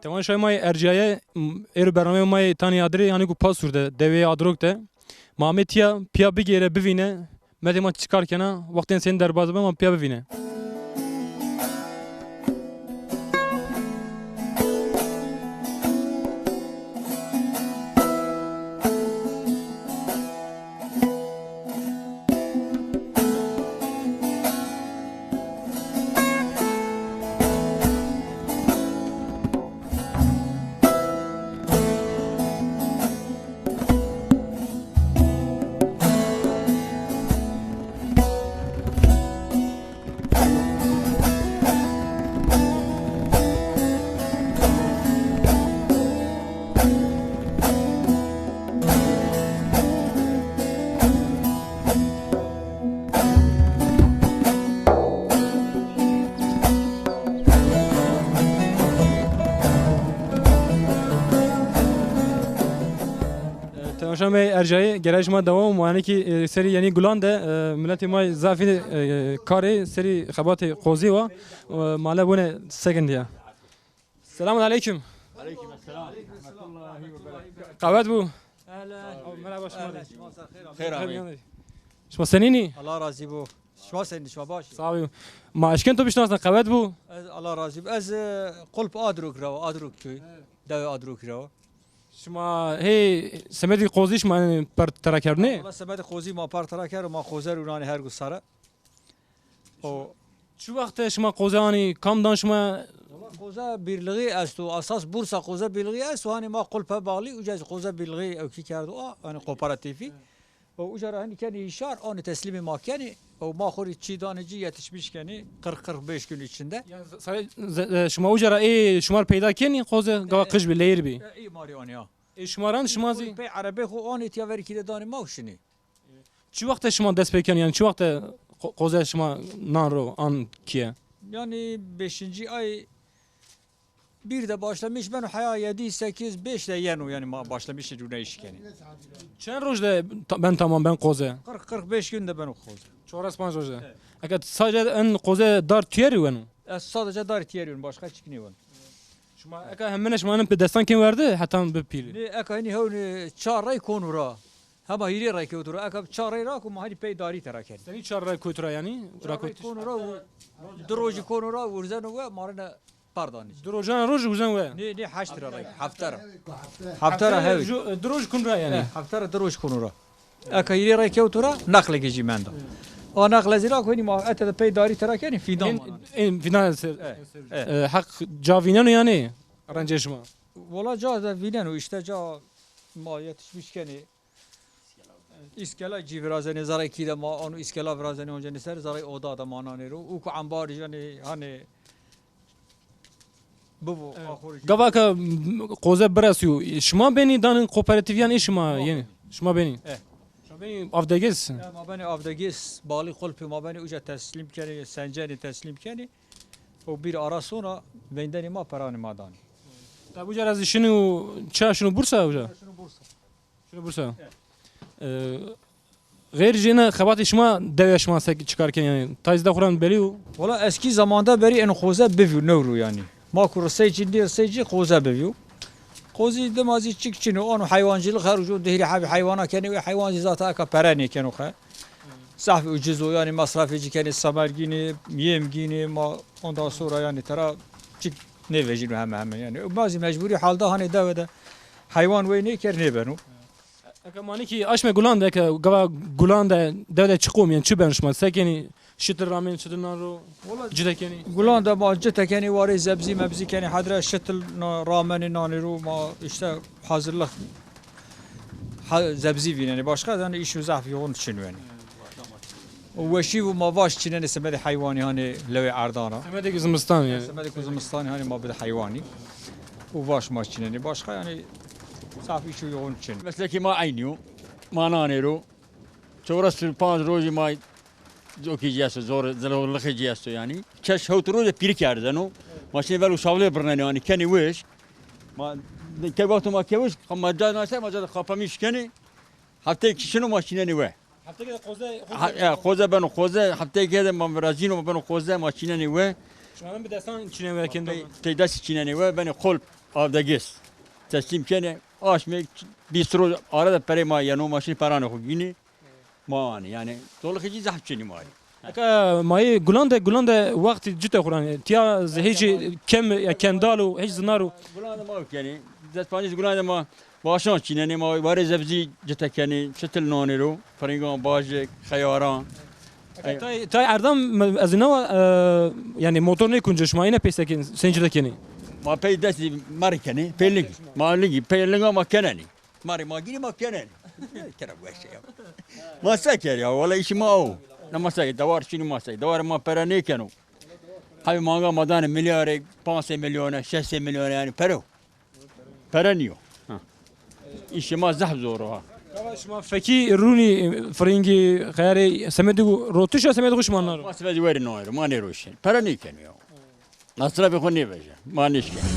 تمام شوی مای ارجاعی ایر برنامه مای تانی ادری یعنی کو پاسور ده دوی ادروکته مامتیا پیا بگیره ببینه مدی ما چیکار کنه وقتی سین در باز ما پیا ببینه تماشا می ارجاعی گرایش ما دوام و یعنی که سری یعنی گلان ده ملت ما زافین کاری سری خبات قوزی و مالا بونه سکندیا سلام علیکم علیکم السلام قوت بو مرحبا شما خیر آمین شما سنینی الله راضی بو شما سنی شما باشی صاحبی ما اشکن تو بشناسن قوت بو الله راضی بو از قلب آدروک رو آدروک توی دو آدروک رو شما هی سمدی قوزیش ما پر ترا کردنی والله سمت خوزی ما پارترا کرد ما خوزه رو نانی هر گساره او چه وقت شما قوزانی کام دان شما خوزه بیرلغی است و اساس بورسا خوزه بیرلغی است و هانی ما قلب بالی و جز خوزه بیرلغی او کی کرد آن کوپراتیفی و اجرا هنی کنی اشار آن تسلیم ما کنی و ما خوری چی دانجی یتشمیش کنی 45 gün içinde شما اوجرا ای شمار پیدا کنی قوزه گوا قش بی لیر بی ای ماری آنیا شماران شما زی به عربی خو آن اتیاوری کی دانی ما وشنی چه وقت شما دست پیکن یعنی چه وقت قوزه شما نان رو آن کیه yani 5. ay bir de başlamış ben haya 7 8 5 de yani ma başlamış cüne iş yani. چند روز ده ben tamam ben قوزه 40 45 günde ben okudum. 4 5 روز ده اگه sadece en قوزه دار تیری ونو Sadece dar tiyeriyorum başka çıkmıyor. شما اگه همینش مانم به دستان kim verdi hatta به پیری Ne akani hon çaray konura. Hama hiri ray kotura akab çaray ra ko mahali pey dari teraken. سنی 4 رای کوترا یعنی Çaray konura droji konura vurzen ve marina pardon. دروجان روز وزن و Ne haştır ray haftara. Haftara hev. دروج کن را یعنی Haftara droj konura. Aka hiri ray kotura nakle geci mendo. O nakle zira ko ni ma ete pey dari teraken fidan. این فینال حق جاوینانو یعنی رنجه شما Valla ca da vinen o işte ca ma yetişmiş keni. İskela civrazeni zaray ki de ma onu iskela vrazeni onca neser zaray oda da manane ro. U ku ambar yani hani bu ahur. گوا که قوزه برسیو شما بینی دان کوپراتیویان ای شما یعنی شما بینی شما بینی افدگیس Ma beni avdagis bali kulpi ma beni uca teslim keni senceni teslim keni. O bir ara sonra benden ma parani madani. تا بوجا از شنو چه شنو بورسا بوجا Şunu bursa. شنو بورسا غیر جنا خبات شما دوی شما سک چیکار کنی یعنی تایز da خوران بلیو Valla eski zamanda beri en koza beviyor nevru yani. Ma kuru seyci seyci koza beviyor. Kozi demazi çıkçını onu hayvancılık her ucu dehri habi hayvana keni ve hayvancı zaten aka perani kenu ha. Sahfi ucuz o yani masrafıcı keni samergini yemgini ma ondan sonra yani tara çık ne vecin hemen yani. Bazı mecburi halde hani devede hayvan ve ne ker ne benu. اگه مانی کی اش می گلان ده که گوا گلان ده دوله چقوم یعنی چه بنشما سکنی شتر رامین شتر نان رو جدا کنی Gulan da ma cete var zebzi mebzi keni hadra şetil rameni nani ru ma işte hazırlık zebzi yani başka yani iş uzaf yoğun için yani. O veşi bu ma vaş çinen semede hayvani hani levi ardana. همه دیگه زمستان یعنی Semede kuzumistani hani ma bir hayvani. O vaş ma çinen başka yani saf iş yoğun için. Mesleki ma aynı ma nanero çorası 5 روزی ما زوکی جیاست زور زلوخی جیاست yani çeş huturu piri kardano ماشین ولو شاوله برنامه yani کنی وش ما که وقت ما که وش خم مجال نشه مجال خاپمیش کنی هفته کشنو ماشینه نیوه هفته که قوزه خوزه بنو خوزه هفته که ما برازیل و بنو خوزه ماشینه نیوه شما من به دستان چینه وکن تی دست چینه نیوه بنو خلپ آب دگیس تسلیم کنه آش می 20 روز آره پره ما یعنی ماشین پرانه خوگینی ما یعنی طول خیلی زحمت چنی ماری اگه مای گلند وقتی جت خوران تیا هیچ کم یا کندالو هیچ زنارو گلان ما کنی دست پنج گلان ما باشان چینه ما وارد زبزی جت کنی شتل نانی رو فرنگان باج خیاران تای اردم از اینا یعنی موتور نکنجش ما اینه پیسه کن سنجده کنی ما پی دستی ماری کنی پیلنگ ما لنگی پیلنگ ما کننی ماری ما گیری ما کننی کرا وشه ما سکر یا ولی ایش ما او نما سکر دوار چینی ما سکر دوار ما پرانی کنو های مانگا مدان میلیارد 5 میلیون 6 میلیون یعنی پرانیو ایش ما زحف زورها شما فکی رونی فرنگی خیاری سمدو روتش یا سمدو خوش مانارو ما سفید وری نویر ما نیروشین پرانی کنیو مصرف خونی بشه ما نیشکن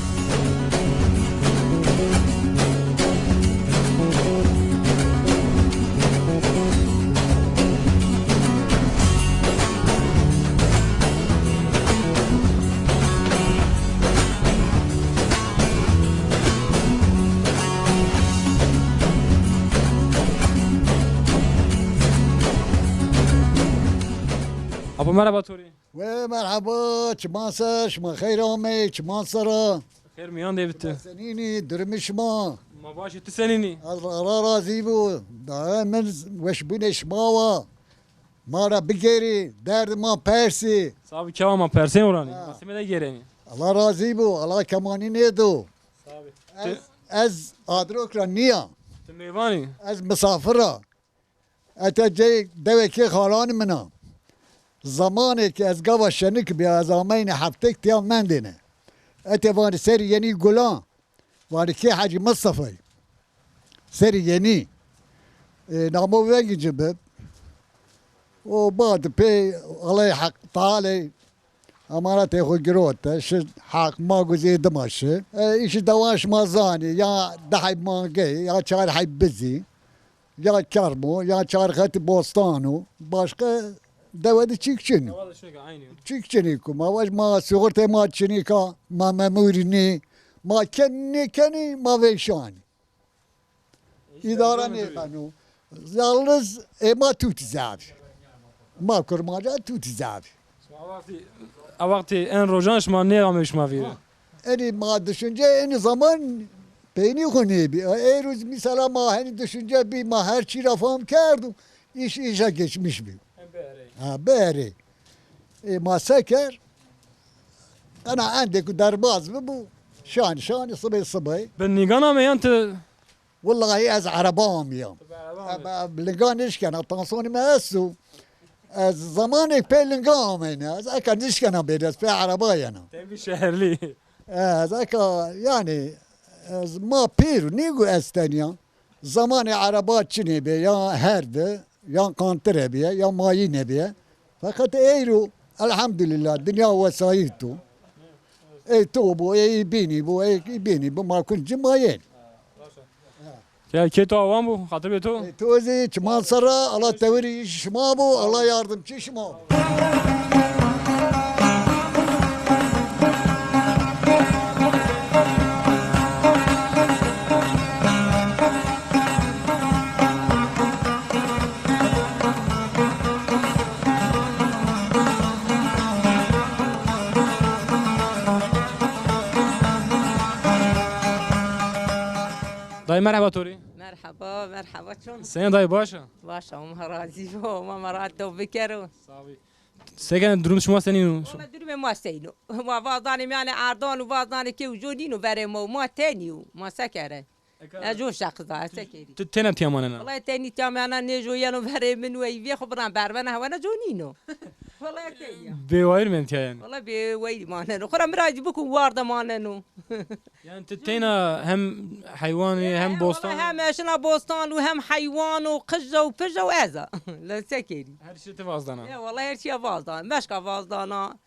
ابو مرحبا توری ومرحبا چماسه شما خیر آمی چمان سرا خیر میان دیوت سنینی درم شما ما باشی تسنینی الله راضی بو دا من وش بین شما و ما را بگیری درد ما پرسی صاحب کیا ما پرسین ورانی سمده گیرنی الله راضی بو الله کمانی نیدو از آدروک را نیا تو میوانی از مسافر اتا جای دوکی خالان منا زمانی که از گوا شنک بیا از آمین هفته تیا من دینه اتا وان سری یعنی گلان وان کی حاجی مصطفی سری یعنی نامو وگی جبب و بعد پی الله حق تعالی امانت خود گروت شد حق ما گزی دماشه ایش دواش مازانی یا ده مانگی یا چهار حی بزی یا کرمو یا چهار خط بوستانو باشقه دوادی چیک چنی چیک چنی کو ما واش ما سوغرت ما چنی کا ما ممورنی ما کنی ما ویشانی اداره نیکنو yalnız ما توتی زابی ما کرماجا توتی زابی وقتی این روزانش ما نیامش ما ویره yani ma düşünce aynı zaman beyni konu bir. Eğer mesela ma hani düşünce bir ma her şey rafam kerdim. İşe geçmiş bir. Ha beri. Ma seker. Ana عندك دarbaz mı bu? Şan sıbay sıbay. ben nigana mı yantı Vallahi az arabam ya. Lingan işken atansoni mesu. Az zamanı pelingam yani. Az akan işken biraz pe araba yana. tabi şehirli ذاك يعني ما بيرو نيجو استانيا زمان عربات شنو بي يا هرد يا كونتر بي يا ماين بي فقط ايرو الحمد لله الدنيا وسايتو اي توبو اي بيني بو ما كنت جماين ya keto avam bu hatır be to توزي كمان سرا الله توري شمابو الله يردم شمابو dayı merhaba توری مرحبا چون sen dayı başa باشه هم راضی و ما مراد تو بکرو سگن durum شما senin ما دریم ما سینو ما وازدانی میان اردان و وازدانی که وجودینو بره ما تنیو ما سکره اجو شخص دا سکری تو تنم تیامانه والله تنی تامانا نجو یانو بره من وی خبران بربنه هوانا جونینو والله تنیا بیوایر من تیان والله به وی ماننو خورم راجی بکن وارد ماننو yani تینا هم حیوانی هم والله بوستان هم اشنا بوستان و هم حیوان و قجه و پجه و ازا لا سکری her şey tevazdanı Ya vallahi her şeye vazdan. Meşka vazdana,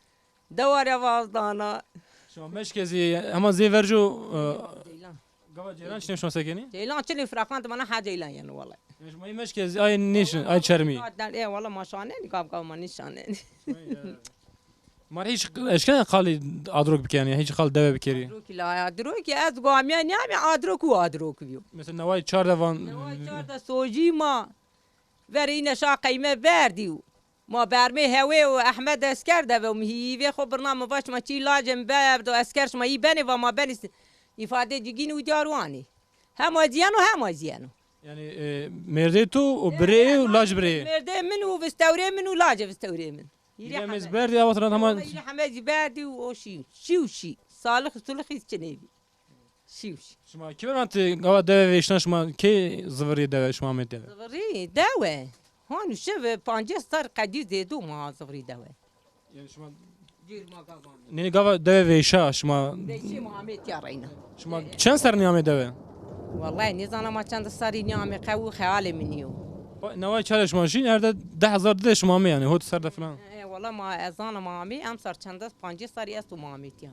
devare vazdana. شما مشکزی اما زی ورجو Ceylan. گاوا جیران چنیم شما سکنی Ceylan çili frakant bana ha ceylan yani vallahi. شما این مشکزی ay نیشن ay çermi Ya vallahi maşane ni kap kap manişane. مار هیچ اشکال قالی آدروک بکنی هیچ قال دوه بکری آدروکی لا آدروکی از گامیان یامی آدروک بیو مثل نوای 4 وان نوای چارده سوجی ما وری نشا قیمه بردیو ما برمه هوی و احمد اسکر ده و مهیوی خب برنامه باش ما چی لاجم برد و اسکرش ما ای بنی و ما بنی ifade digin u diarwani hem aziyano hem aziyano yani merde tu و bire و لاج bire merde min u vestawre min u laje vestawre min yine mezber ya vatran tamam yiri hamezi berdi o şi salih sulh içnevi şi شما کی برات گاوا دوه ویشنا شما کی زوری دوه شما مت دوه زغري دواء هون شوف 5 صار قدي زيدو ما زغري دواء yani شما دير ما قاضان ne gava دوه ویشا شما ليش ما عملت يا رينا شما چند سر نیامه دوه والله نزانا ما چند صار نعمه قوي خیال منيو نوای چالش ماشین ارده 10000 ده شما می یعنی هوت سر ده فلان والله ما ازانا ما عمي ام صار چند 5 صار استو ما عملت يا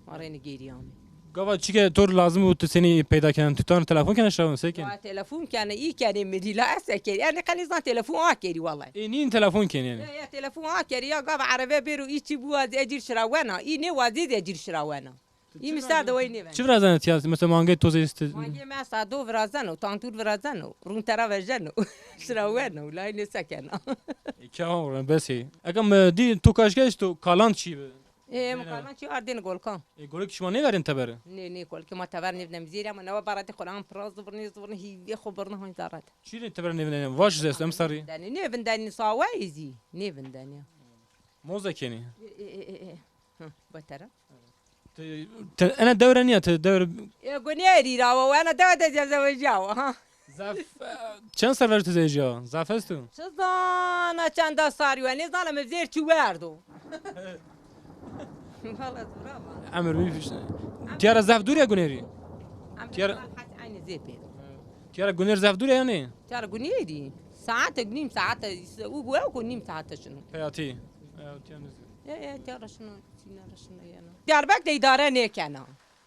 ما رين گیریام گاوا چی که تو لازم بود سنی پیدا کردن تو تان تلفن کنه شون سکن تلفون كان اي كان مدي لا اسكر انا كان نظام تلفون اكري والله اینین تلفن کن یعنی يا تلفون اكري يا قاب عربيه بيرو ايتي بو اجير شراوانا اي ني وازيد اجير شراوانا اي مساعد وين چی برازن تیاز مثل مانگه تو زیست مانجي ما صادو فرازانو تانتور فرازانو رون ترا وجنو شراوانا ولا ني سكن کی اون بسی اگم دی تو کاشگاش تو کالان چی ايه مكان شي اردين قول كان گورک شما نگارین تبره ني قول كما تبرني بن مزيرا من نوا برات قران فراز برني هي خبرنا هون زارات چی تبره نه واش زست ام سری داني ني بن داني صاويزي ني بن داني موزه کنی ايه بترى انا دوره نیت دور يا قنيري راوا وانا دادا زوجاو ها زاف چند سر ورت زیجا زاف است تو شزانا چند صار واني زانا مزير چو واردو والله برافو عمر میفش تیارا زاف دوره گونری تيار- عيني زي بين تیارا گونر زاف دوره یعنی ترى قنيري ساعات قنيم ساعات وقوا قنيم ساعات شنو حياتي يا ترى شنو يا دار بك اداره نيك انا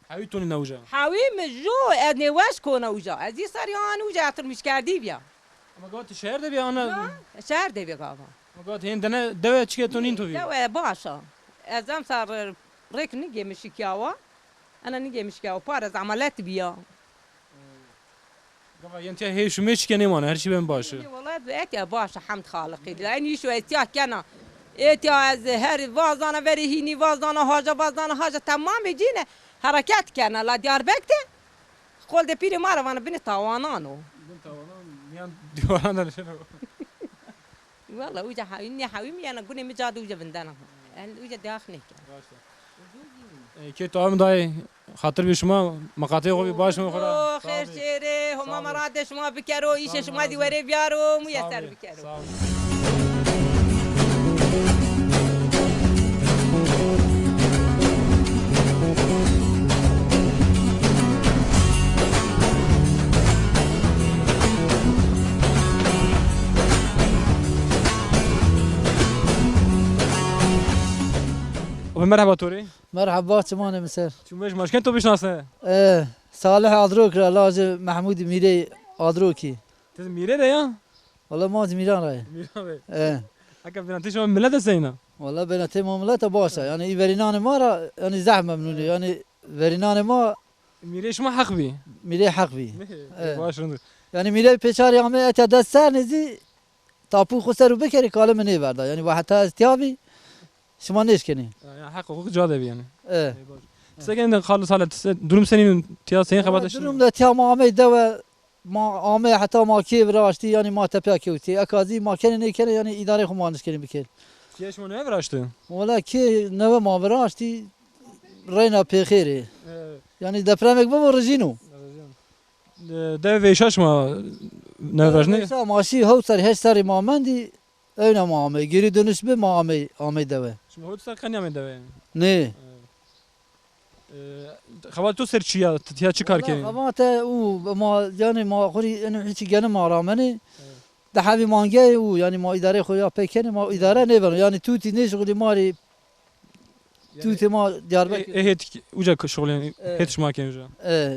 حاويتوني نوجا حاوي مجو ادني واش كون وجا ازي صار يان وجا اثر مش كاردي بيا اما قلت شهر ده بیا انا شهر دي بيا ما قلت هين دنا دوا چيكتونين تو بیا دوا باشا ازم صار ريك نجي مشكاوا انا نجي مشكاوا بارز عملات بيا قبا ينتي هيش مش كني مانا هرشي بين باشه والله بقيت يا باشا حمد خالقي لاني شو اتيا كان اتيا از هر وازانا بري هيني وازانا حاجه تمام جينا حركات كان لا ديار بكته قول ده بيري مارا وانا بني طوانانو ديوانا شنو والله وجا اني حاويمي انا قولي مجاد وجا بندانا وجا داخلك كي تو داي خاطر بي شما مقاطع خوبي باش من خورا خير شيري هما مراد شما بكرو ايش شما دي وري بيارو ميسر بكرو مرحبا توري مرحبا تمانه مسر شو مش مشكل تو بيشناسه ايه صالح عدروك لازم محمود ميري عدروكي تز ميره ده يا والله ما ميران راي ميره ايه اكا بنتي شو ملة زينه والله بنتي مملته باشا يعني ايفرينان ما را يعني زحمه منو يعني فرينان ما ميره شو ما حق بي ميري حق بي باش رند يعني ميري بيشاري عم اتى سر نزي تابو خسر بكري قال من بردا يعني واحد استيابي شما نيش كني يعني حق حقوق جاده يعني ايه سكن خالص على دروم سنين تياس سنين خباتش درم ده تيا ما عمي دوا ما عمي حتى ما كيف راشتي يعني ما تبيا كيوتي اكازي ما كان نيكن يعني اداره خو ما نشكني بكير كيش من افراشته ولا كي نو ما براشتي رينا بخيري يعني دبرمك بابا رجينو ده ويشاش ما نفرجني سا ماشي هو صار هش صار ما مندي انا ما عمي غيري دنس به ما عمي دوا شو هو صار كان يعمل ده نه خبات تو سرچيا تيا چي کار کنی ما تا او ما يعني ما خوري انا هيك جن ما رامني ده حبي مانجي او يعني ما اداره خويا بكني ما اداره نبر يعني توتي نشغلي ماري توتي ما دياربك هيت وجا شغل هيتش ما كان وجا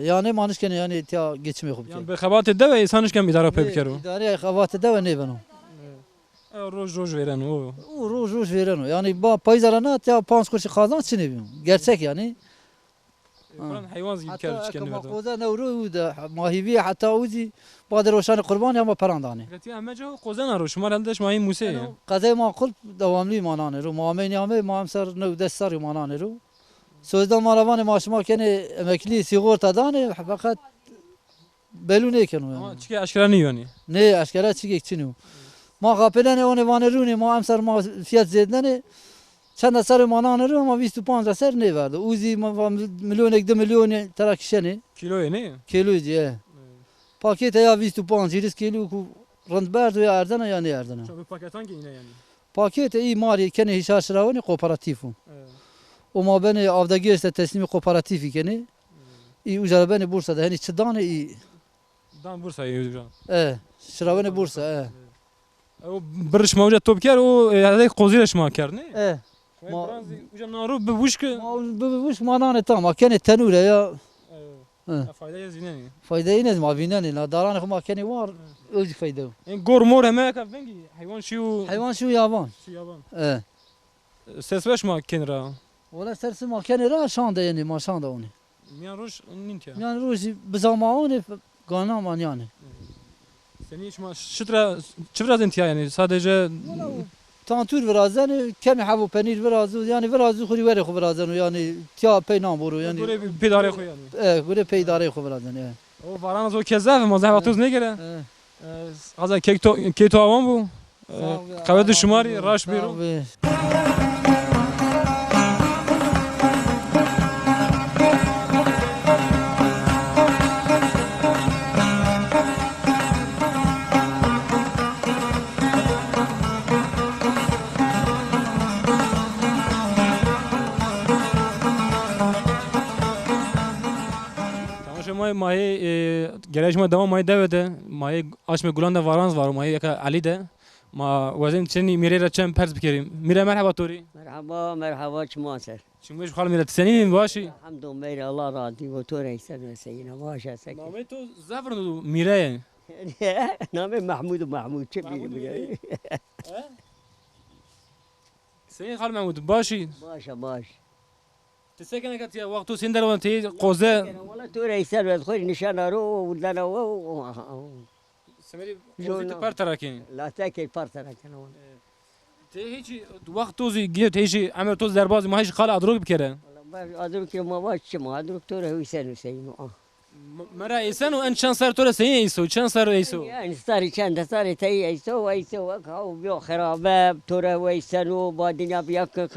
يعني ما نشكن يعني تا geçme خوب يعني بخبات الدواء انسانش كم اداره بي بكرو اداره خوات دوا نبنو روز verən o. او روز ویرن یعنی با پایزارانه تا 5 قرش خازان چی نبیم gerçek yani Buran hayvan ziyib kar حتی çıkan ما verdi. خوزه نورو ده ماهیوی حتی اوزی بعد روشان قربان یا ما پراندانه Gati Ahmet jo qozan aro şuma eldeş mahi Musa. قضیه ما قلب دواملی مانانه رو ما همه ما هم سر نو دست سر مانانه رو سوزدان مالوان ما شما کنه امکلی سیغور تا دانه فقط بلو نیکنو Ama yani. çıkı aşkara ne yani? نه اشکره چی چینو ما قاپلن اون وانه رونه ما هم سر ما فیات زدنه چند سر مانانه رو ما 25 سر نه ورده اوزی ما میلیون 2 میلیون ترکشنه Kiloya ne? کیلو دیه پاکت یا 25 20 کیلو کو رند برد یا اردنه یا نه اردنه Şu bir paketan ki yine yani. پاکت ای ماری کنه هشار شراونی کوپراتیفو و ما بین آفدگی است تسلیم کوپراتیفی کنه ای اجاره بین بورس ده هنی چدانه ای Dan Bursa'ya yürüyor. شراونی بورس O bir şmavca top kar o hadi qozira şma kar ne? ما Uca naru bir buş ki. بوش ما نانه تا ما کنه تنوره یا Fayda yazine ne? فایده ای نیست ما بیننی لا داران خو ما کنی وار اوج فایده En gor mor hemen ka vengi hayvan şu حیوان شو یابان şu yaban. اه Ses veş ma kenra. ولا سرس ما کنی را شانده یعنی ما شانده اونی Miyan roş nint ya. یعنی روزی بزاماونی گانا من yani Seni şma şıtra çıvraz intiya yani sadece تانتور برازن کمی حبو پنیر برازو یعنی برازو خوری وری خو برازن yani تیا پی نام برو yani böyle bir pedare koy yani. گوره پیداره خو برازن O varan o kezaf ma zavatuz ne gele? Azan keto avan bu. Kaved şumari raş biru. Tamam mahi gelişme devam mahi devede mahi açma gulanda varans var mahi yaka Ali de ma wazin çeni mirera çem pers bikerim. Mire merhaba tori. مرحبا مرحبا شما سر Şimdi şu hal mire seni başı. الحمد لله الله راضي وتور يسر سينا ما شاء سكت Mame to zafrın mire. نامي محمود ومحمود شبي Seni hal Mahmud başı. باشا باش Tesekene kat ya vaktu sender olan te qoze. والله تور يسر وتخرج نشان رو ودنا Semeri qoze te per tarakini. لا تاكل فرتنا كانوا Te hiç vaktu zi gidiyor te hiç amel toz derbaz ma hiç kal adrog bikere. والله ادرك ما باش ما ادرك تور هو يسر سينا Mera esen o en şanslar tora seni iso şanslar iso. يعني ستاري كان ستاري تي يسو يسو هاو بيو خرابه تور هو يسنو بعدين بياك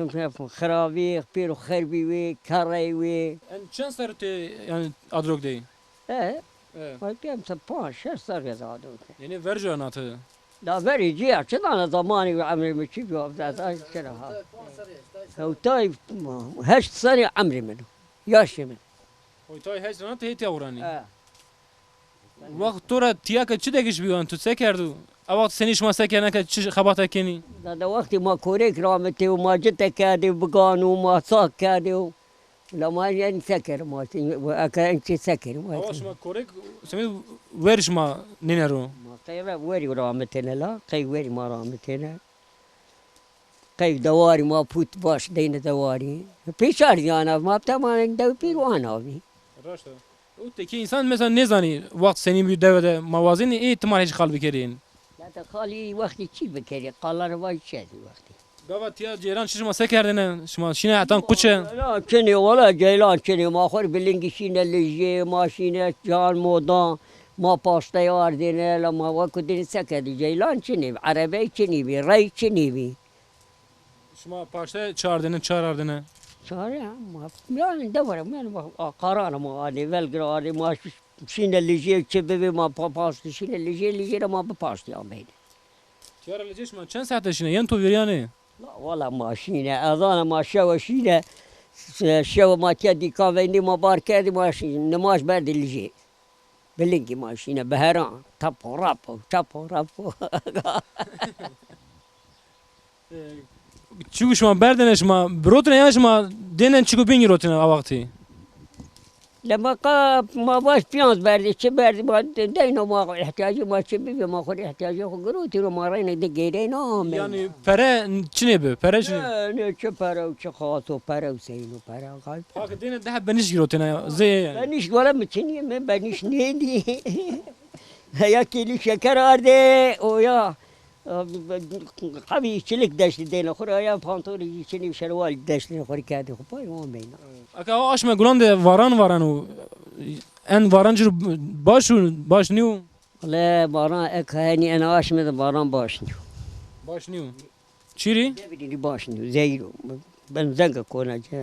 خرابي بيرو خربي وي كاري وي En şanslar te yani adrog değil. ايه Evet. وكم سبان شو صار يا زادو Yani verce anatı. لا بري جيع كذا انا ضماني وعمري مشي بيوفدات كذا هو طيب هشت سنه عمري منه ياشي منه Oytay hiç anatı heti avrani. Vakt tora tiyaka çi degiş biyan tu sekerdu. Avakt seni şma sekerne ka çi xabata keni. هذا وقتي ما كوريك رامتي وما جتك كادي بقان وما صاك كادي لا ما يعني سكر ما انت سكر Ava şma korek semi verişma ninero. ما خير وري رامتنا لا قي وري ما رامتنا قي دواري ما فوت باش دين دواري بيشار انا ما بتمام دو بيروانا بي Raşta. O teki insan mesela ne zani vakt senin bir devede mavazini ihtimal hiç kalbi kerin. لا تخالي وقتي شي بكري قال انا وايد شادي وقتي Gava tiya ceyran şişma sekerdine şma şine atan kuçe. لا كني ولا جيلان كني ما خور بلنجي شينا اللي جي ماشينا جان مودان ما باشتا ياردينا لما وكو دين سكدي جيلان كني عربي كني بي ري كني بي Şma paşta çağırdığını çağırdığını. صار ما يعني دور من قرانا ما علي فالجرا ما شينا اللي جي كببي ما باشتا شينا اللي جي ما باشتا يا بيني Çağırılacak şma çen saat şine yan to yani. لا والله ما شينا اظن ما شوا شينا شوا ما تدي كافيني ما باركادي ما شينا نماش بعد اللي جي بلنجي ما شينا بهران تابو رابو Çünkü şma berdene şma brotine ya şma denen çıkıp bingi rotine a vakti. لما ما باش بيانز بردي چه بردي ما دینا ما احتیاجی ما چه بی ما خود احتیاجی خود گروتی رو ما رای نده گیره نام Yani pere çine be? Pere çine? نه چه پره و چه خاط و پره و سین و پره قلب Hak dine daha beniş girotine ya. Zeye yani. بنیش ولا متنی من بنیش نیدی یا کیلو شکر آرده او یا قوی چلیک داشتی دینا خورا یا پانتوری چنی شلوال داشتی خوری کردی خب پای ما بینا Aka o aşma gulan de varan o en varancır baş niu. لا باران اک هنی انا آشمد باران باشنیو Baş niu. Çiri? نبینی باشنیو زیرو بن زنگ کنه چه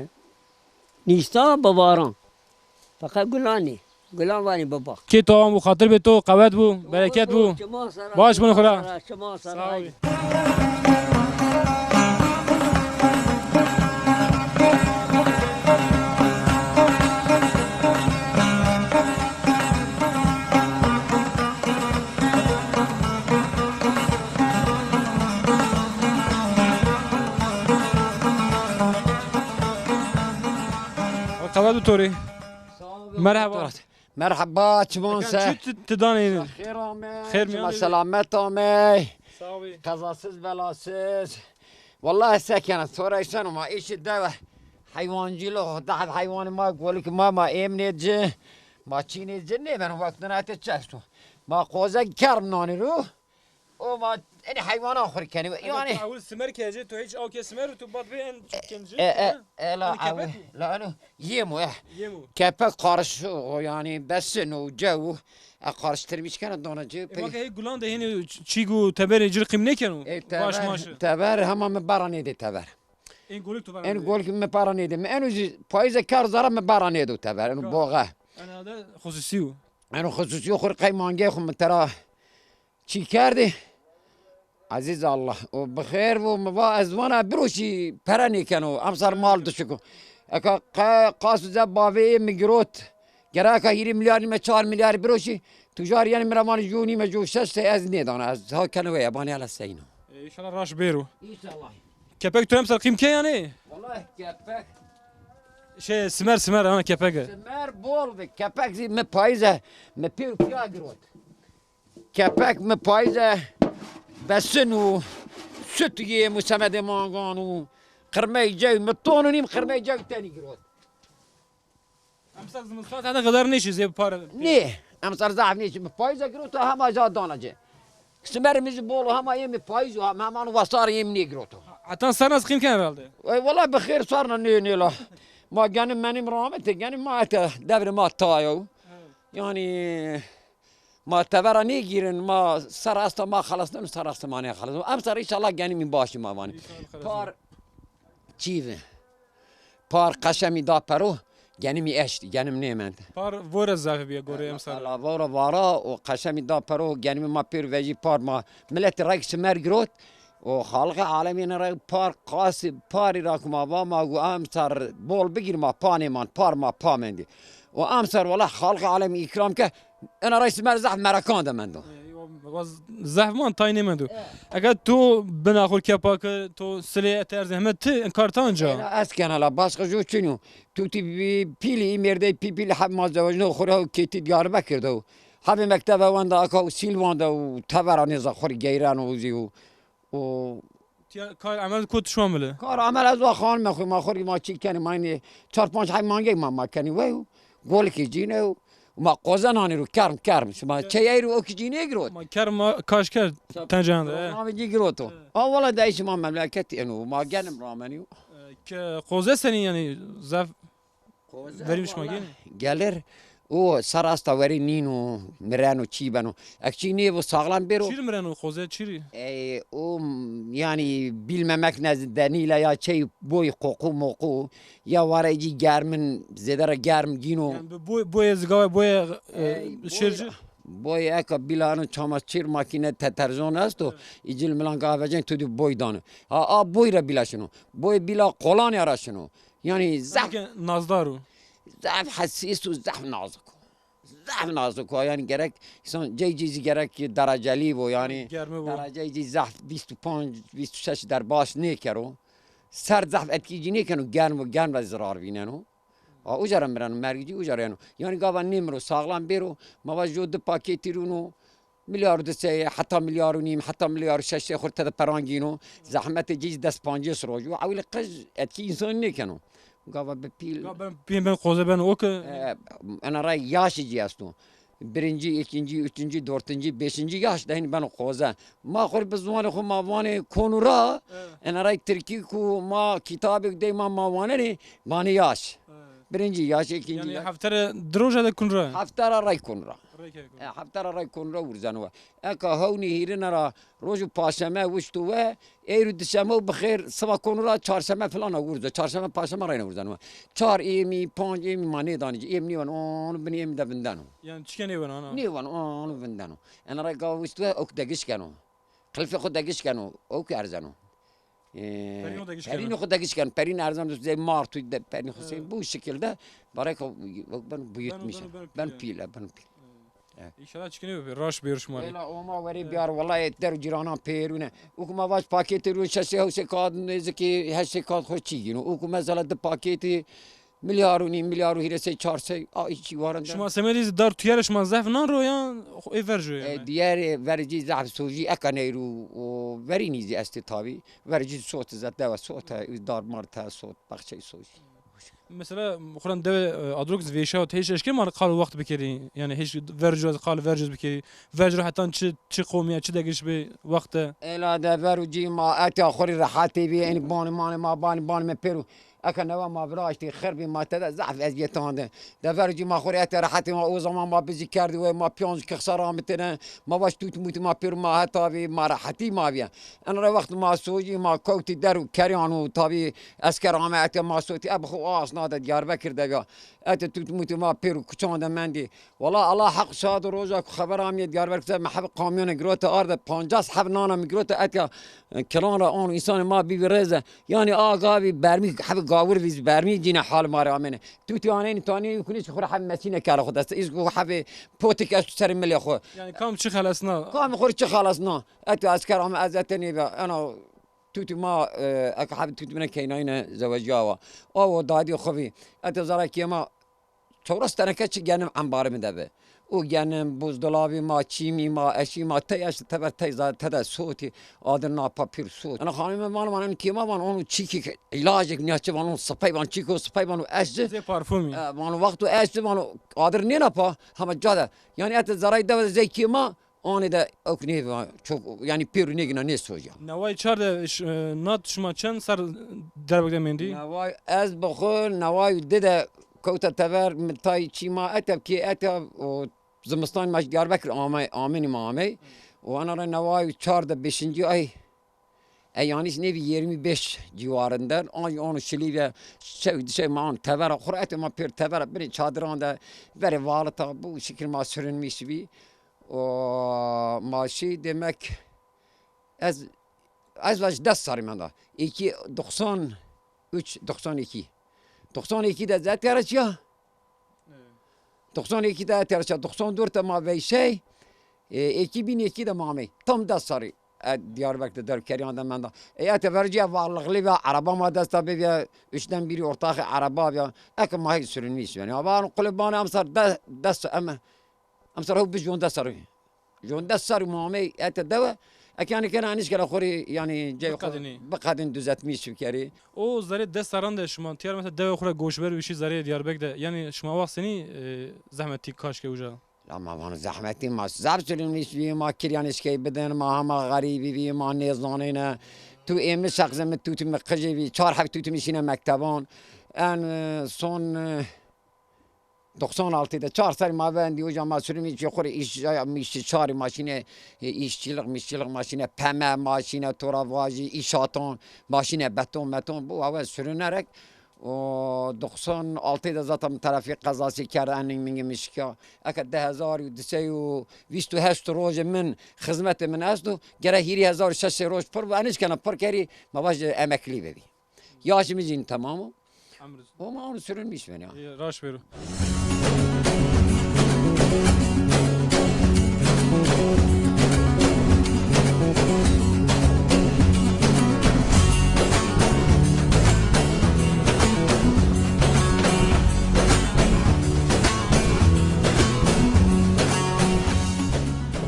نیستا با باران فقط گلان وانی بابا Ki tamam bu hatır be to kavvet bu bereket bu. باش بنو خدا. شما Sağ ol. سرای Kavvet bu tori. Merhaba. مرحبا چمونسه Şu tedane. خیر آمه خیر شما میانی. سلامت آمه Sağ ol. قضاسız belasız والله سكنت ثورة سنة ما إيش الدواء حيوان جلو ضحى حيوان ما أقول لك ما إيمني جه ما تشيني جنة من وقتنا تتشافتو ما قوزة كرم ناني رو وما أنا حيوان آخر كاني يعني Avul simer kece to hiç avke simer tu bad be en kenci. لا كبك؟ لا أنا يمو Yemu. كبك قارش يعني بس إنه جو قارش ترميش كانت دونا جو Bak hey gulan de yine çigu teber cir qimne kenu. Baş maş. تبر هم مبارني دي تبر En golük tu var. أنا أقول لك مبارني دي أنا فايزة كار زرا مبارني دو تبر أنا بوغا Ana da hususi. أنا خصوصي أخر قيمانجي خم ترى شي كاردي عزيز الله وبخير ومبا أزوانا بروشي براني كانوا أمصر مال دشكو أكا قاس زبابي مجروت جراكا يري مليار ما 4 مليار بروشي تجار يعني مرمان جوني مجو شست أزني دانا از ها كانوا ياباني على السينو İnşallah raş beru. إن شاء الله Kepek tu emsal qimke yani. والله كبك Şey simer ana kepek. سمر بول بك كبك زي مبايزة مبير فيها جروت كبك مبايزة بسنو ستيه مسمد مانغانو قرمي جو مطونونيم قرمي جو تاني جروت Emsal zımıslat hada kadar ne işi para. ليه أمصر زعف نيش مبايزة جروت هما جا دانا جي سمر مز بولو هما يم مبايزو هما وصار يمني جروتو Atan sen az qimken herhalde. والله بخير صارنا نيني لا ما كان ماني مرامت يعني ما دبر ما تايو يعني ما تبرا نيجيرن ما سراستا ما خلصنا سراستا ما خلصنا امسر ان شاء الله يعني من باشي ما واني بار چیزه بار قشمی دا پرو يعني مي اشتي يعني من نيمنت Par vore zafi biya gore emsal. لا وورا وارا وقشمی دا پرو يعني ما بير وجي بار ما ملت راك سمر جروت وخالق عالمين راك بار قاس باري راك ما با ما امسر بول بگير ما باني مان بار ما پامندي وامسر والله خالق عالمي اكرام که انا رئيس مرزح مراكان ده من دو زحمان تاینه مدو. اگر تو بناخور کپاک تو سلی ترز همت انکارتان جا. اسكن هلا باسخ جو شنو توتي بيلي ميردي بيلي حب ما زوجنا خورا كيتي ديار بكر دو حب مكتب واندا اكو سيلوان دو تبراني زخور جيران وزيو و کار عمل کد شو عمله. کار عمل از خان ما خوری ما چی کنی ماینی 4-5 حی مانگی ما کنی ویو گول کی جینو ما قوزنانی رو کرم شما چه رو اوکی جینه گرود ما کرم کاش کرد تنجانده. ما بيجي جروتو والله دايش ما مملكتي انه ما جانم رامنيو که قوزه سنی یعنی زف وریمش ماگین. جالر او سراستا وری نینو مرانو چی بنو اکچینی و ساغلام برو چیر مرنو قوزه چیری؟ او يعني بالممك نزد دنيلا يا شيء بوي قوقو موقو يا وريجي جارمن زدر جارم جينو بوی زگاه بوی شرجه. بوی اکا بیلانو چاماسچیر ماکینه تترزون است و ایجل ملان قهوه‌جن تو دی بوی دانه بوی را بیلا شنو بوی بیلا قلان یارا شنو یعنی زف نازدارو. ضعف حسیس و ضعف نازک یعنی گرک انسان جیزی گرک درجه لی و یعنی گرمه بود. درجه جی ضعف 25-26 در باش نیکرو سر ضعف اتکی جی نیکنو گرم و زرار بیننو اجرم برن مرگی اجرانو یعنی گاوا نیمرو ساغلام بیرو ما وجود پاکیتی رونو مليار دسه حتى مليار ونيم حتى مليار شش خورت هذا برانجينو زحمة جيز دس بانجيس روجو عويل قج اتكي انسان نيكنو قاوا ببيل بين قوزه بين اوك انا راي ياش جياستو birinci, ikinci, üçüncü, dördüncü, beşinci yaş dahin ben koza. Ma khur bizwane khu mavane konura. Enaray Türkiye ku ma kitabı de ma mavane ne bani yaş. Birinci yaş, ikinci yani yaş. haftara droja da kunra. Haftara ray konura. Haftara ray konura urzanwa. Eka havni hirinara roju paşame vuştu ve eyrü dişeme bixir sabah konura çarşeme falan urza. Çarşeme paşame rayna urzanwa. Çar emi, panj emi mani danici. Emni van onu beni emi de bindano. Yani çikene van ana. نيوان أنا فندانو أنا رايقا وستوا أوك دقيش كانوا خلفي خد دقيش كانوا أوك أرزانو برين خد دقيش كانوا برين أرزانو زي مارتو ده برين حسين بو الشكل ده برايك بن بيوت مش بن بيلا بن بيل İnşallah çıkıyor bir raş bir şumali. لا وما وري بيار والله در جيرانا بيرونا وكما باش باكيتي رو شاشة هو سكاد نزكي هالسكاد خوشيجينو وكما زال ده باكيتي مليار ونيم مليار وهيرسي چارسي ايشي وارن شما سمريز دار تيارش ما زعف نان رو يان ايفرجو يعني ديار ورجي زعف سوجي اكانيرو وورينيزي استطابي ورجي صوت زاد وصوت دار مرتا صوت بخشي سوجي مثلا مخرن ده ادروكس فيشات هيش اشكال ما قال وقت بكري يعني هيش فرجوز قال فرجوز بكري فرجو حتى تشي قوميه تشي دقش بوقت لا ده فرجي ما اتي اخري راحتي بي يعني بان ما بان بيرو اكن نوا ما براشتي خربي ما تدا زعف ازيتان ده فرجي ما خوري اتي راحتي ما او زمان ما بزي كارد وما بيونز كخساره متنا ما باش توت موت ما بيرو ما هتابي ما راحتي ما بيا انا وقت ما سوجي ما كوتي درو كاريانو طبي اسكر ما اتي ما صوتي ابخو اصنا ده ديار بكر ده اتي توت موت ما بيرو كچان ده مندي والله الله حق صاد روزك خبر عم ديار بكر ما حب قاميون جروت ارض 50 حب نانا مجروت اتي كلان را اون انسان ما بيرزه يعني اغابي برمي حب قاور ويز برمي جينا حال ما رامنه توتيانين تاني يكونش خور حب مسينه كار خد است اسكو حب بوتك سر ملي خو يعني كم شي خلصنا كم خور شي خلصنا اتي اسكر عم ازتني انا توتي ما اك حب توتي من كيناين زوجاوا او دادي خوي اتي زرا كيما تورستنا كچ جنم انبار مدبه او گنم بوزدلابی ما چیمی ما اشی ما تیاش تبر تیزا تدا صوتی آدرنا پاپیر صوت انا خانم من کیما من اونو چیکی علاج نیاچه من اون سپای من چیکو سپای من اجه زي پارفومی من وقتو اجه من آدر نینا پا هم جاده یعنی ات زرای دو زی کیما آن ده اکنی çok yani pir negina ne soja. نوای چار نات شما چند سر دربگه مندی؟ نوای از بخور نوای ده کوتا تبر متای چی ما اتب کی اتب زمستان مش دياربكر آمنی مامي وانا را نوای 4 5 ay yani nevi 25 civarında onu şiliyle şey man tevera kurat ma per tevera bir çadıranda veri valata bu şekil ma sürünmüş bir o maaşı demek az vaç ders sarımında 93 92 de zaten ya 92'de tercih 94'te ma ve şey 2002'de mami tam da sarı Diyarbakır'da Derkeriyan'da ben de verciye varlıklı ve araba ma desta bir üçten biri ortak araba ya ekim ma hiç sürünmüş yani ama kulübane amsar dest ama amsar hep bir da sarı da sarı mami deva yani كان عنيش كلا خوري يعني جاي بقدن düzeltmiş fikri. O zare dest saran da şuma tiyar mesela deve khura goşber bir şey zare Diyarbakır'da yani şuma vaksini zahmetli kaşke uca. Ama bana zahmetli ma zabsülünmüş bir ma kiryanış ki beden ma ama garibi bir ma nezanine tu emni şahzem tu tüm kıcı çar hafta tu tüm işine mekteban en son 96'da 4 sene ma ben diyor ama sürümü yukarı iş çare maşine işçilik maşine peme maşine toravajı inşaatın maşine beton bu hava sürünerek o 96'da zaten trafik kazası kerdenin mingimiş ki akad 2028 روز من خدمت من اسدو گره هیری 1600 روز پر وانش کنه پر کری ما باش امکلی ببی یاشمیزین تمامو و ما اون sürünmüş beni ya. Raş veru.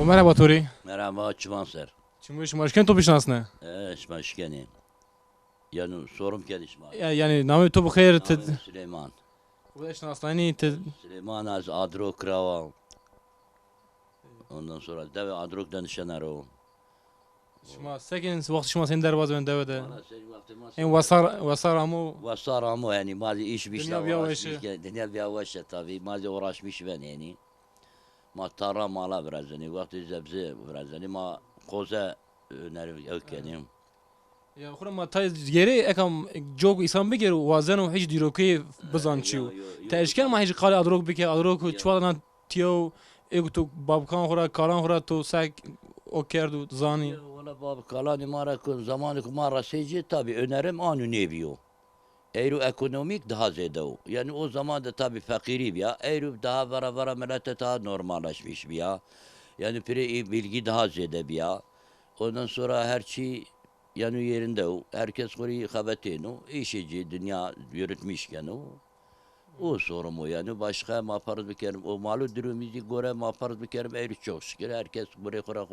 merhaba Tori. Merhaba Çıvansar. Çimuş maşken to bişnasne. Şmaşkeni. Yani sorum kedişma. Yani namı to bixeyr te Süleyman. bişnasnani te Süleyman az Adro Krava. Ondan sonra deve Adro danışanaro. şma sekin vaqt şma sen derbaz ben devede. Bana senin vaktin En vasar amu Vasar ama yani mazi iş bir Dünya bir yavaşı. Dünya bir yavaşı tabii mazi uğraşmış ben yani. Ma tarla mala biraz yani vakti zebze biraz yani ma koza öneri yok yani. ya xura ma tay geri ekam jog isam biger wazen و hiç diroki bizan çiu. Teşkel ma hiç qali adrok bike adrok çwalana tiyo egtu babkan xura karan xura to sak o kerdu zani. Valla bab kalan imara kun zamanı kumara seyci tabi önerim anu nebiyo. Eğri ekonomik daha zede o. Yani o zaman da tabi fakiri bir ya. Eğri daha vara millete daha normalleşmiş bir ya. Yani bilgi daha zede bir ya. Ondan sonra her şey yani yerinde o. Herkes koruyu habetin o. İşici dünya yürütmişken o. O sorum o yani başka ma yaparız bir kere. O malı durumuzu göre ma yaparız bir kere. Eğri çok şükür herkes buraya kuru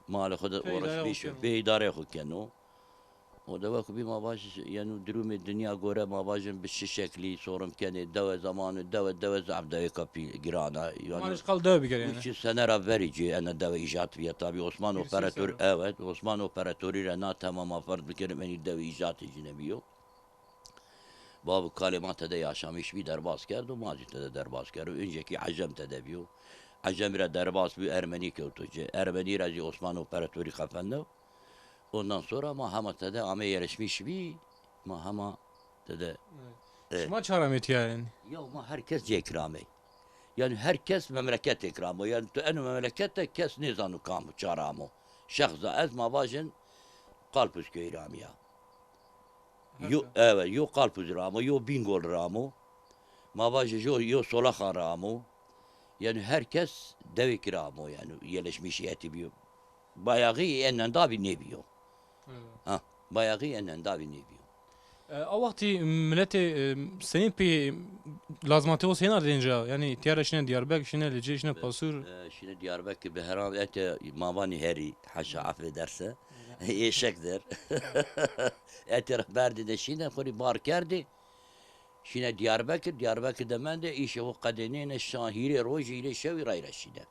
malı kadar uğraşmış. Ve idare hukken o. O da vakit bir mabaj yani durumu dünya göre mabajın bir şekli sorum kendi deve zamanı deve zabda kapı girana Ma yani hiç qal dev biger yani. 3 sene verici ana deve icat bir tabi Osman operatör evet Osman operatörüyle na tamam farz bir kere beni deve icat ecnebiyo. Babu kalimatı da yaşamış bir derbazkerdi mazide de derbazkerdi önceki Acem'te de biyo. Acem'e derbaz bir Ermeni kötücü Ermeni razi Osman operatörü kafanda. Ondan sonra Mahamat'ta da ama yerleşmiş bir Mahamat'ta da. Şma çaramet yani. Ya ma herkes ikrami. Yani herkes memleket ikramı. Yani en memlekette kes nizanı kamu çaramı. Şahza ez mabajın kalpüs köyrami ya. Yo evet yo kalpüs ramı yo bingol ramı. Mabajı yo solakhan ramı. Yani herkes dev ikramı yani yerleşmiş yeti bir. Bayağı enen daha bir nebiyo. Ha, bayağı enen daha bir nebiyo. O vakti milleti senin pi lazmatı o senin ardınca yani tiyara şine Diyarbakır şine Lice şine Pasur. Şimdi Diyarbakır bir herhalde ete mavani heri haşa affederse eşektir. Ete verdi de şine kuri bar kerdi. Şine Diyarbakır demen de işe o kadenine şahiri roji ile şevi rayra şine.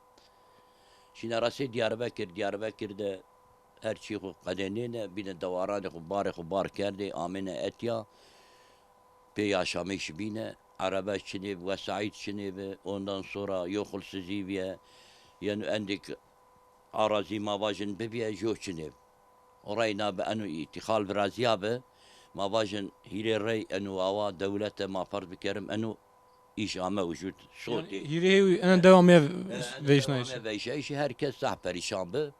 Şine rası Diyarbakır'da her şey o kadenine bir de davaranı bar kerdi amine etya. Pe yaşamış bine Arabeş çini ve Said çini ve ondan sonra yokul siziviye yani endik arazi mavajın bebiye yok çini. Orayına be enu itihal biraziya be mavajın hile rey enu ava devlete ma farz bikerim enu iş ama vücut şoti. Hiri en devam ev veşnayış. Veşnayış herkes sah perişan be.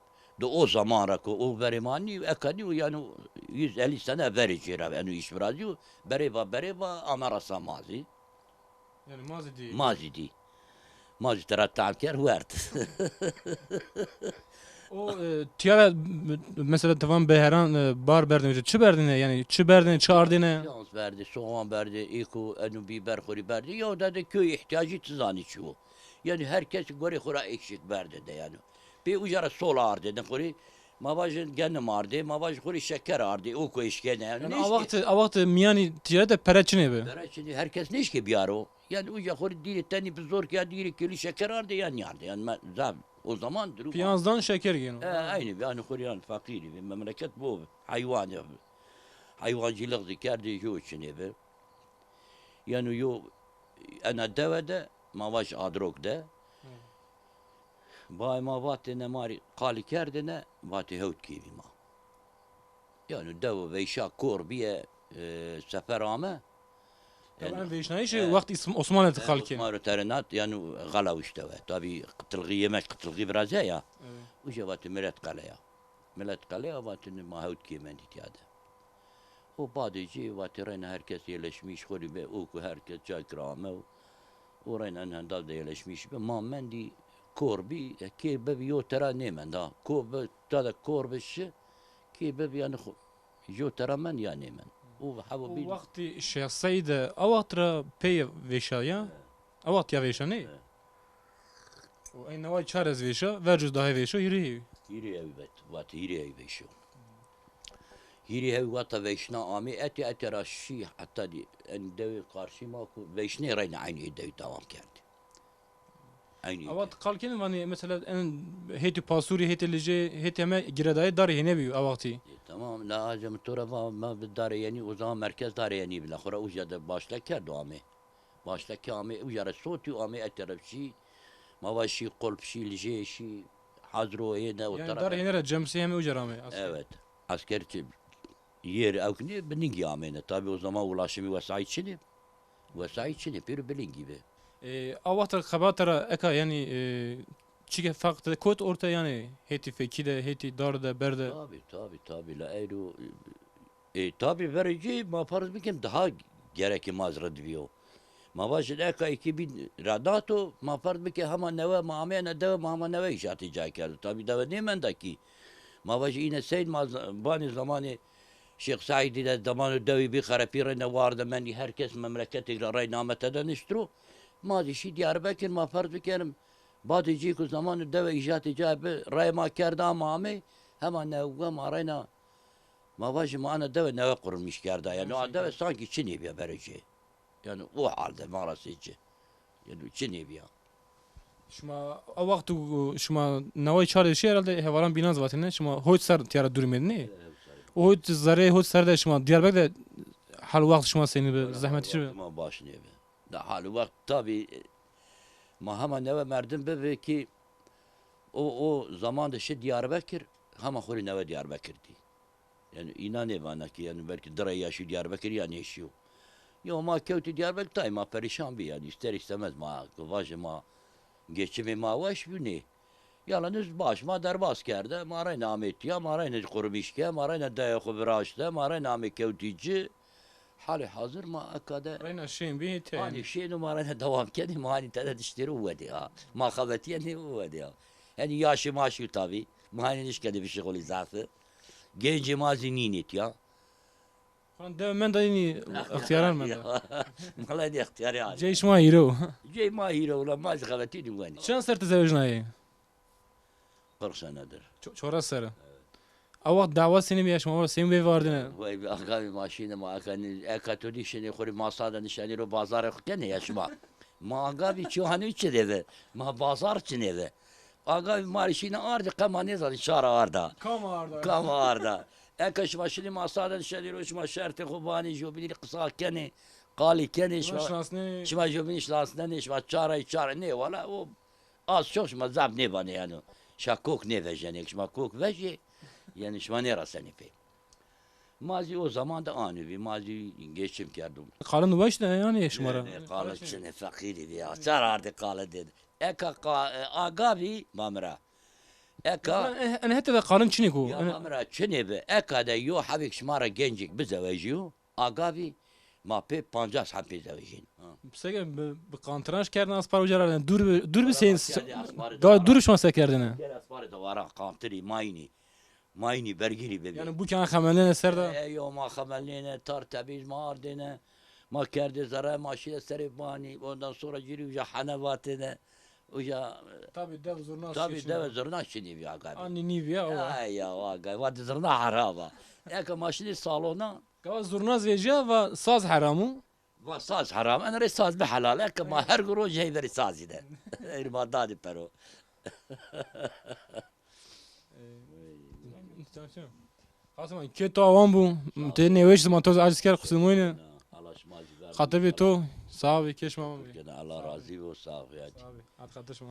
De o zaman rakı o verimani ekadi yani 150 sene verici enu iş biraziyo bereva amarasa mazi. Yani mazi değil. Mazi değil. Mazi terattam ker huvert. O tiyara mesela tamam beheran bar berdin çi berdine yani çi berdine çağırdine. Yalnız verdi, soğan verdi, iko, enu biber kuri verdi. Ya dedi köy ihtiyacı tızani çuvu. Yani herkes göre kura eksik verdi de yani. Bir ucara sol ağır dedi kuri. Mavajın gennim ağırdı, mavaj kuri şeker ağırdı, oko işkene. Yani a vakti miyani tiyara da pereçine be. Şimdi herkes ne iş ki bir ara o. Yani uca kuri dili teni bir zor ki dili kili şeker ağırdı yani yardı. Yani o zaman durum. Piyanzdan şeker gene. Aynı yani kuri yani fakiri bir memleket bu. Hayvan ya. Hayvancılık zikerdi şu için be. Yani yo ana devede mavaj adrokda. Bay ma vatine mari kali kerdine vati hevt kivi ma. Yani dev ve işa kor biye seferame. Yani veşnayış vakti Osmanlı halkı. Osmanlı terenat yani galav işte ve tabi kıtılgı yemek kıtılgı biraz ya. Uca vati millet kalaya. Millet kalaya vatine ma hevt kivi tiyade. O badeci vatirayna herkes yerleşmiş kori be oku herkes çay krame. Orayna endal da yerleşmiş be ma mendi korbi ki bebi yo tera nemen da korbe tada korbişi ki bebi yani yo tera men ya nemen. O habibi. O vakti şahsaydı avatra pey veşaya. Avat ya veşa ne? و این نوای چهار از ویشا و جز ده ویشا یری هیری هاوی بات وات هیری هاوی بیشو هیری هاوی وات ویشنا آمی اتی راشی حتی دی ان دوی قارشی ما کو ویشنی رین عینی دوی دوام کرد عینی اوقات قال كن يعني مثلا ان هيتي باسوري هيتي اللي جي هيتي ما جراداي دار هنا بيو اوقتي تمام لازم ترى ما بالدار يعني وزمان مركز دار يعني بالاخره وجد باشلا كردو آمی باشلا كامي وجرى صوتي وآمي اتربشي ما واشي قلب شي لجي شي حاضروا هنا يعني دار هنا جمسي هم وجرامي evet askerci yer avkni bilingi amene tabi o zaman ulaşımı vesait çini bir bilin gibi اوقات خباتر اكا يعني چيك فقط كوت اورتا يعني هيتي فكيده هيتي دار ده برده tabi la eylu tabi verici ma farz bikim daha gereki mazra diyor ma başladı eka 2000 radato ma farz bikim hama neve ma amene deve ma hama neve işati cayker tabi deve ne mendaki ma baş yine seyd bani zamanı Şeyh Said ile zamanı devi bir karapirine vardı meni herkes memleketi ray nameteden iştru ma şi Diyarbakır ma farz bikim Badici ku zamanı deve icatı caybe ray ma kerda ama ame hemen neve ma rayna ما باجي معنا دواء نوقر مش كاردا يعني دواء sanki Çin'i bir verici. Yani o halde marasıcı. Yani Çin'i bir. شما اوقات شما نوای چهار شهر herhalde hevaran binaz vatine شما hoç sar tiyara durmedin o hoç zare hoç sar da şuma Diyarbakır'da hal vakt şuma seni bir zahmet içi Ma baş ne be. Da hal vakt tabi ma hemen neve merdim be ki o zamanda şey Diyarbakır hemen hori neve Diyarbakır'dı. Yani inan bana ki yani belki dara yaşı Diyarbakır yani yaşıyor. Yo ma kevti Diyarbakır tay ma perişan bir yani ister istemez ma vajı ma geçimi ma vaş bu ne? Yalnız baş ma derbas kerde ma ray namet ya ma ray ne kurbişke ma ray ne daya kubraşta ma ray namet kevtici hali hazır ma akade rayna şeyin bir hite hani şey numarayla devam kedi ma hani tada dişleri uvedi ha ma khavati ne uvedi ha yani yaşı maşı tabi ma hani iş kedi bir şey koli zaten genci maziniyet ya. Ben من دايني اختياران من والله دي اختيار يعني. جيش ما هيرو. جاي ما هيرو ولا ما زغلتيني وين. شان صرت تزوجنا هي؟ 40 senedir. Çora sarı. Avak dava seni mi yaşma? Senin bir vardın. Vay be akabi maşine ma akani ekatodi şeni khori masada nişani ro bazar kene yaşma. Ma agabi çu hani içe deve. Ma bazar çineve. Agabi marişine ardı kamane zaten şara arda. Kama arda. Ekaş maşini masada nişani ro şma şerte khubani jobili qısa kene. Qali kene şma jobini şlasına ne şma çara ne valla o az çok şma zab ne bana yani. Şakok ne vejene şma kok veje. Yani şma ne rasani pe. Mazi o zaman da anı bir mazi geçim kerdim. Kalın baş ne yani yaşmara? Kalı çene fakiri ya. Çarardı kalı dedi. Eka agabi mamra. Eka. Ana hatta da kalın çini ko. Ya mamra çene be. Eka da yo habik şmara gencik bizevejiyo. Agabi ma pe 50 saat zavejin. Peki bir kantranş kerdin aspar ucarar. Dur bir sen. Daha dur şu an sekerdin. Gel aspar da vara kantri mayni bergiri bebi. Yani bu kan xamelene serda. Yo ma xamelene tar tabiz ma ardene. Ma kerdi zara maşine seribani. Ondan sonra giri uca hanavatine. Uca tabi dev zurna. Tabi dev zurna şimdi bir agabi. Anni nivya o. Ay ya agabi. Vadi zurna haraba. Eka maşine salona. Gava zurna zveja ve saz haramu. Ve saz haram. En re saz bir halal. Eka ma her guru jeyveri saz ide. Irmadadi pero. Qasım ki to avan bu. Te neveş zaman toz acisker qısmoyne. Xatir bi to sağ ol keşma. Allah razı olsun sağ ol. Hadi kardeşim.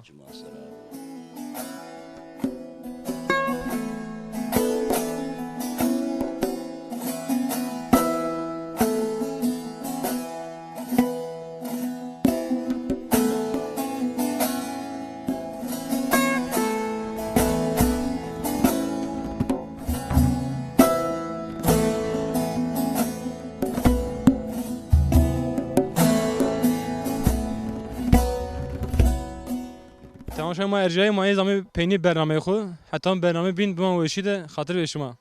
تماشای ما ارجاعی ما یه زمین پینی برنامه خود حتی برنامه بین بمان وشیده خاطر به شما